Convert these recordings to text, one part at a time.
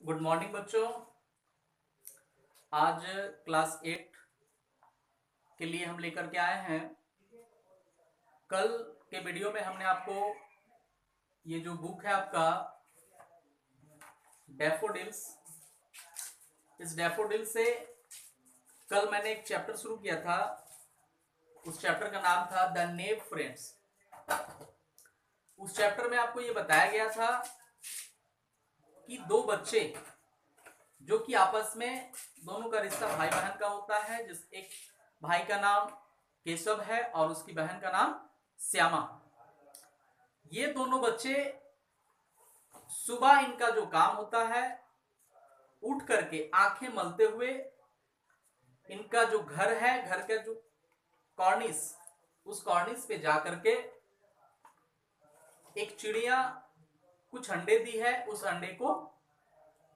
Good morning बच्चों। आज class 8 के लिए हम लेकर के आए हैं। कल के वीडियो में हमने आपको ये जो बुक है आपका डैफोडिल्स, इस डैफोडिल से कल मैंने एक चैप्टर शुरू किया था। उस चैप्टर का नाम था द नेव फ्रेंड्स। उस चैप्टर में आपको ये बताया गया था कि दो बच्चे जो कि आपस में दोनों का रिश्ता भाई बहन का होता है, जिस एक भाई का नाम केशव है और उसकी बहन का नाम श्यामा। ये दोनों बच्चे सुबह इनका जो काम होता है, उठ करके आंखें मलते हुए इनका जो घर है, घर का जो कॉर्निस, उस कॉर्निस पे जाकर के एक चिड़िया कुछ अंडे दी है, उस अंडे को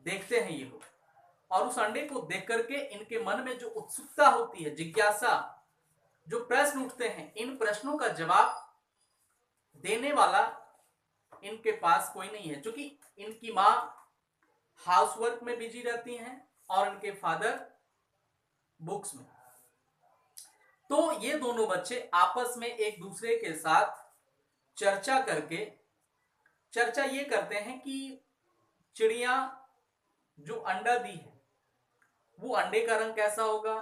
देखते हैं ये लोग। और उस अंडे को देख करके इनके मन में जो उत्सुकता होती है, जिज्ञासा, जो प्रश्न उठते हैं, इन प्रश्नों का जवाब देने वाला इनके पास कोई नहीं है, क्योंकि इनकी माँ हाउसवर्क में बिजी रहती हैं और इनके फादर बुक्स में। तो ये दोनों बच्चे आपस में एक दूसरे के साथ चर्चा ये करते हैं कि चिड़िया जो अंडा दी है वो अंडे का रंग कैसा होगा,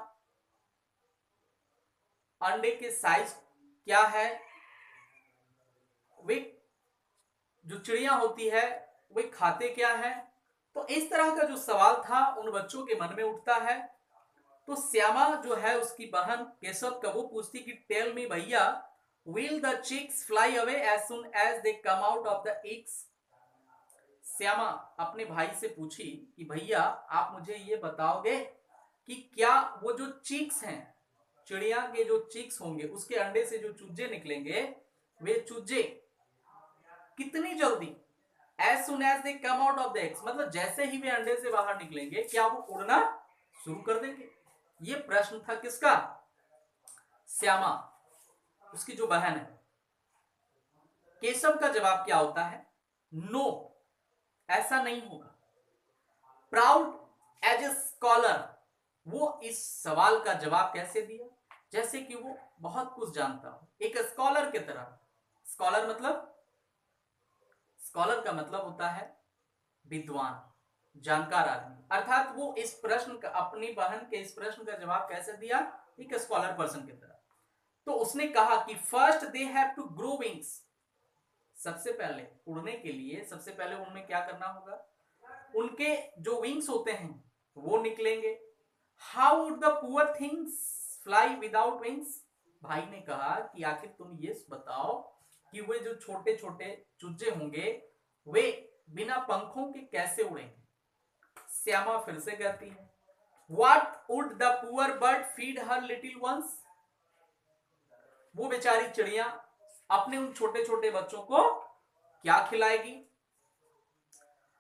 अंडे के साइज क्या है, वे जो चिड़िया होती है वे खाते क्या है। तो इस तरह का जो सवाल था उन बच्चों के मन में उठता है। तो श्यामा जो है उसकी बहन केशव का, वो पूछती कि टेल मी भैया, will the chicks fly away as soon as they come out of the eggs. Shyama अपने भाई से पूछी कि भैया आप मुझे ये बताओगे कि क्या वो जो चिक्स हैं, चिड़िया के जो चिक्स होंगे, उसके अंडे से जो चूजे निकलेंगे, वे चूजे कितनी जल्दी, as soon as they come out of the eggs, मतलब जैसे ही वे अंडे से बाहर निकलेंगे, क्या वो उड़ना शुरू कर देंगे। ये प्रश्न था किसका? श्यामा, उसकी जो बहन है। केशव का जवाब क्या होता है? नो, ऐसा नहीं होगा। प्राउड एज ए स्कॉलर, वो इस सवाल का जवाब कैसे दिया जैसे कि वो बहुत कुछ जानता हो, एक स्कॉलर की तरह। स्कॉलर मतलब, स्कॉलर का मतलब होता है विद्वान, जानकार आदमी। अर्थात वो इस प्रश्न का, अपनी बहन के इस प्रश्न का जवाब कैसे दिया? एक स्कॉलर पर्सन की तरह। तो उसने कहा कि first they have to grow wings, सबसे पहले उड़ने के लिए सबसे पहले उनमें क्या करना होगा? उनके जो विंग्स होते हैं वो निकलेंगे। How would the poor things fly without wings? भाई ने कहा कि आखिर तुम ये बताओ कि वे जो छोटे छोटे चूजे होंगे वे बिना पंखों के कैसे उड़ेंगे। श्यामा फिर से कहती है, what would the poor bird feed her little ones? वो बेचारी चिड़िया अपने उन छोटे छोटे बच्चों को क्या खिलाएगी?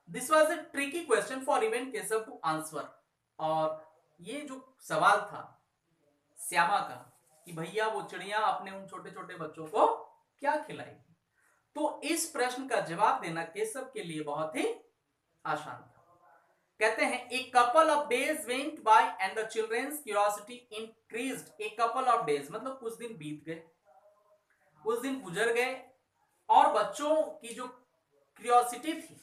This was a tricky question for even Keshav to answer. और ये जो सवाल था श्यामा का कि भैया वो चिड़िया अपने उन छोटे छोटे बच्चों को क्या खिलाएगी, तो इस प्रश्न का जवाब देना केशव के लिए बहुत ही आसान था। कहते हैं a couple of days went by and the children's curiosity increased. A couple of days मतलब कुछ दिन बीत गए, कुछ दिन गुजर गए, और बच्चों की जो क्यूरियोसिटी थी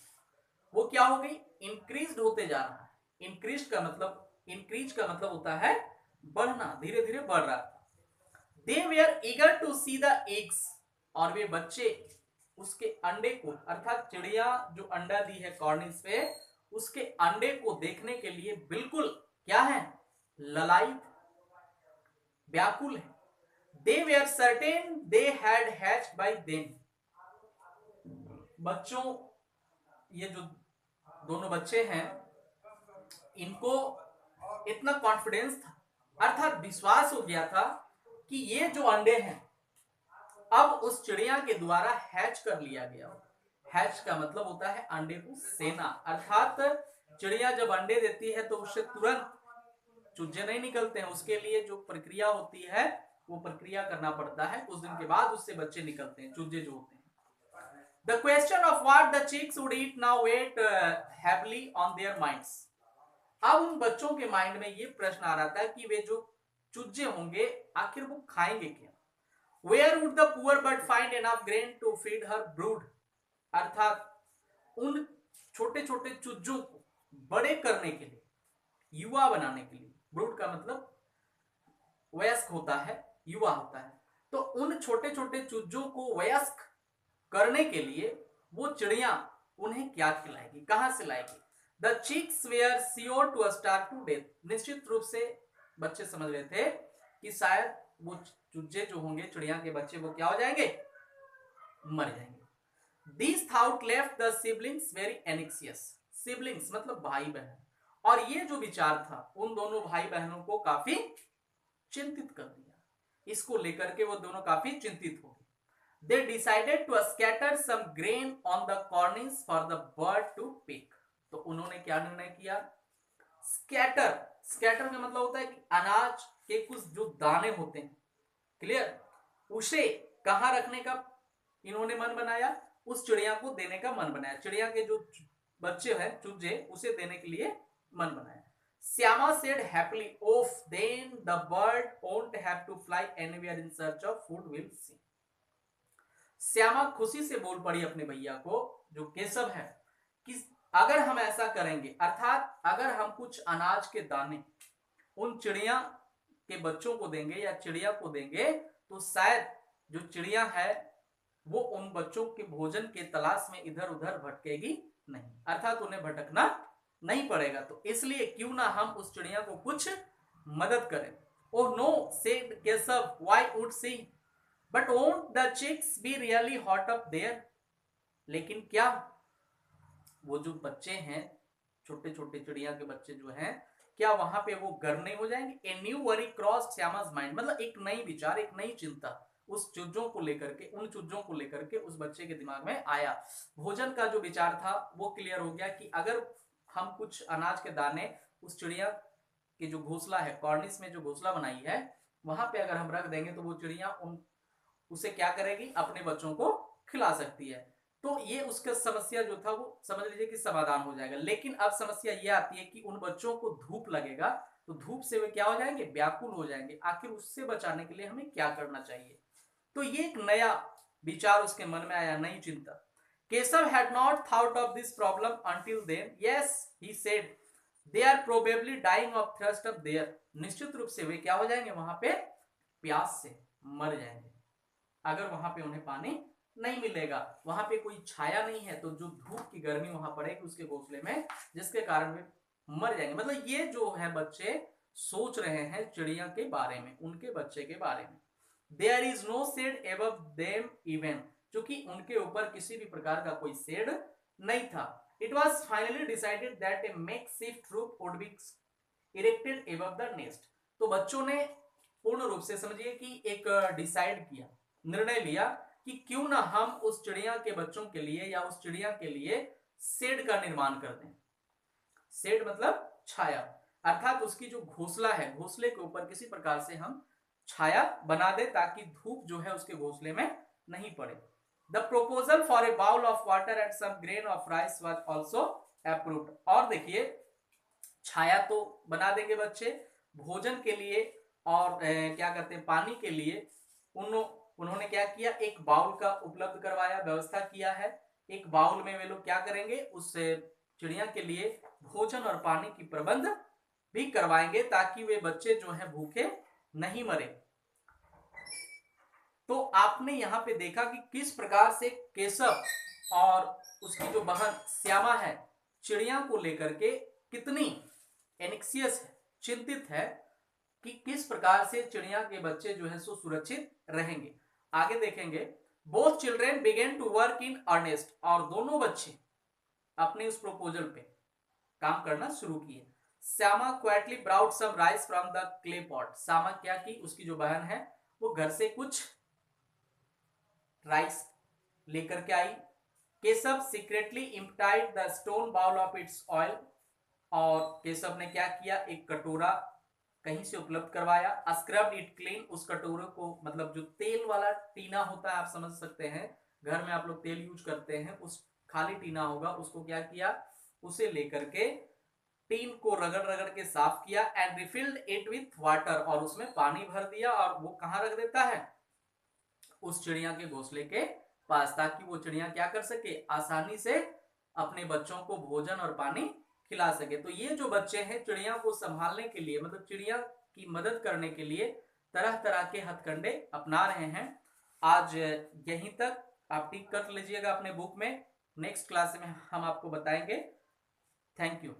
वो क्या हो गई? इंक्रीज्ड होते जा रहा है। इंक्रीज का मतलब होता है बढ़ना, धीरे धीरे बढ़ रहा था। They were eager to see the eggs, और वे बच्चे उसके अंडे को, अर्थात चिड़िया जो अंडा दी है कॉर्निस पे, उसके अंडे को देखने के लिए बिल्कुल क्या है? ललायित, व्याकुल है। They were certain they had hatched by them. बच्चों, ये जो दोनों बच्चे हैं, इनको इतना कॉन्फिडेंस था, अर्थात विश्वास हो गया था कि ये जो अंडे हैं अब उस चिड़िया के द्वारा हैच कर लिया गया। हैच का मतलब होता है अंडे को सेना, अर्थात चिड़िया जब अंडे देती है तो उससे तुरंत चूजे नहीं निकलते हैं, उसके लिए जो प्रक्रिया होती है वो प्रक्रिया करना पड़ता है। कुछ दिन के बाद उससे बच्चे निकलते हैं, चूजे जो होते हैं। The question of what the chicks would eat now weighed heavily on their minds. अब उन बच्चों के माइंड में ये प्रश्न आ रहा था कि वे जो चूजे होंगे आखिर वो खाएंगे क्या. Where would the poor bird find enough grain to feed her brood? अर्थात उन छोटे छोटे चूजों को बड़े करने के लिए, युवा बनाने के लिए, ब्रूड का मतलब वयस्क होता है, युवा होता है, तो उन छोटे छोटे चूजों को वयस्क करने के लिए वो चिड़िया उन्हें क्या खिलाएगी, कहां से लाएगी. The chicks were sure to starve to death. निश्चित रूप से बच्चे समझ रहे थे कि शायद वो चूजे जो होंगे, चिड़िया के बच्चे, वो क्या हो जाएंगे, मर जाएंगे. These thought left the siblings very anxious. Siblings मतलब भाई बहन. और ये जो विचार था उन दोनों भाई बहनों को काफी चिंतित कर दिया. इसको लेकर के वो दोनों काफी चिंतित हो गए. They decided to scatter some grain on the cornice for the bird to pick. तो उन्होंने क्या निर्णय किया, स्कैटर. स्कैटर का मतलब होता है कि अनाज के कुछ जो दाने होते हैं, क्लियर, उसे कहां रखने का इन्होंने मन बनाया, उस चिड़िया को देने का मन बनाया. चिड़िया के जो बच्चे हैं चूजे, उसे देने के लिए मन बनाया. Shyama said happily, "Oh, then the bird won't have to fly anywhere in search of food, we'll see." Shyama खुशी से बोल पड़ी अपने भैया को, जो केशव है, कि अगर हम ऐसा करेंगे, अर्थात अगर हम कुछ अनाज के दाने उन चिड़िया के बच्चों को देंगे या चिड़िया को देंगे, तो शायद जो चिड़िया है वो उन बच्चों के भोजन के तलाश में इधर उधर भटकेगी नहीं, अर्थात उन्हें भटकना नहीं पड़ेगा. तो इसलिए क्यों ना हम उस चिड़िया को कुछ मदद करें. Oh no, said Keshav, why would she, but won't the chicks be really hot up there. लेकिन क्या वो जो बच्चे हैं, छोटे छोटे चिड़िया के बच्चे जो हैं, क्या वहां पे वो गर्म नहीं हो जाएंगे. A new worry crossed Shyama's mind. मतलब एक नई विचार, एक नई चिंता उस चूजों को लेकर के, उन चूजों को लेकर के उस बच्चे के दिमाग में आया. भोजन का जो विचार था वो क्लियर हो गया कि अगर हम कुछ अनाज के दाने उस चिड़िया के जो घोंसला है, कॉर्निस में जो घोंसला बनाई है, वहां पे अगर हम रख देंगे तो वो चिड़िया उसे क्या करेगी, अपने बच्चों को खिला सकती है. तो ये उसका समस्या जो था वो समझ लीजिए कि समाधान हो जाएगा. लेकिन अब समस्या ये आती है कि उन बच्चों को धूप लगेगा, तो धूप से वे क्या हो जाएंगे, व्याकुल हो जाएंगे. आखिर उससे बचाने के लिए हमें क्या करना चाहिए. तो ये एक नया विचार उसके मन में आया, नई चिंता. Keshav had not thought of this problem until then. Yes, he said, they are probably dying of thirst up there. निश्चित रूप से वे क्या हो जाएंगे, वहां पे प्यास से मर जाएंगे. अगर वहां पे उन्हें पानी नहीं मिलेगा, वहां पे कोई छाया नहीं है, तो जो धूप की गर्मी वहां पड़ेगी उसके घोंसले में, जिसके कारण वे मर जाएंगे. मतलब ये जो है बच्चे सोच रहे हैं चिड़िया के बारे में, उनके बच्चे के बारे में. There is no shade above them even, क्योंकि उनके ऊपर किसी भी प्रकार का कोई शेड नहीं था. It was finally decided that a makeshift roof would be erected above the nest. तो बच्चों ने पूर्ण रूप से समझिए कि एक डिसाइड किया, निर्णय लिया कि क्यों ना हम उस चिड़िया के बच्चों के लिए या उस चिड़िया के लिए शेड का निर्माण कर दें. शेड मतलब छाया, अर्थात उसकी जो घोंसला है, घोंसले के ऊपर किसी प्रकार से हम छाया बना दे ताकि धूप जो है उसके घोंसले में नहीं पड़े. The proposal for a bowl of water and some grain of rice was also approved. और देखिए, छाया तो बना देंगे बच्चे, भोजन के लिए और क्या करते हैं, पानी के लिए उन्होंने क्या किया, एक बाउल का उपलब्ध करवाया, व्यवस्था किया है. एक बाउल में वे लोग क्या करेंगे, उस चिड़िया के लिए भोजन और पानी की प्रबंध भी करवाएंगे ताकि वे बच्चे जो है भूखे नहीं मरे. तो आपने यहां पे देखा कि किस प्रकार से केशव और उसकी जो बहन श्यामा है, चिड़िया को लेकर के कितनी एनेक्सियस है, चिंतित है कि किस प्रकार से चिड़िया के बच्चे जो है सो सुरक्षित रहेंगे. आगे देखेंगे. Both children began to work in earnest. और दोनों बच्चे अपने उस प्रपोजल पे काम करना शुरू किए. Shyama quietly brought some rice from the clay pot. Shyama क्या की, उसकी जो बहन है वो घर से कुछ राइस लेकर के आई. Keshav secretly emptied the stone bowl of its oil. और केशव ने क्या किया, एक कटोरा कहीं से उपलब्ध करवाया. Scrub it clean. उस कटोरे को, मतलब जो तेल वाला टीना होता है, आप समझ सकते हैं घर में आप लोग तेल यूज करते हैं, उस खाली टीना होगा, उसको क्या किया, उसे लेकर के टीन को रगड़ रगड़ के साफ किया एंड रिफिल्ड इट विथ वाटर, और उसमें पानी भर दिया और वो कहां रख देता है, उस चिड़िया के घोंसले के पास, ताकि वो चिड़िया क्या कर सके, आसानी से अपने बच्चों को भोजन और पानी खिला सके। तो ये जो बच्चे हैं चिड़िया को संभालने के लिए, मतलब चिड़िया की मदद करने के लिए तरह तरह के हथकंडे अपना रहे हैं। आज यहीं तक आप टिक कर लीजिएगा अपने बुक में, नेक्स्ट क्लास में हम आपको बताएंगे। Thank you.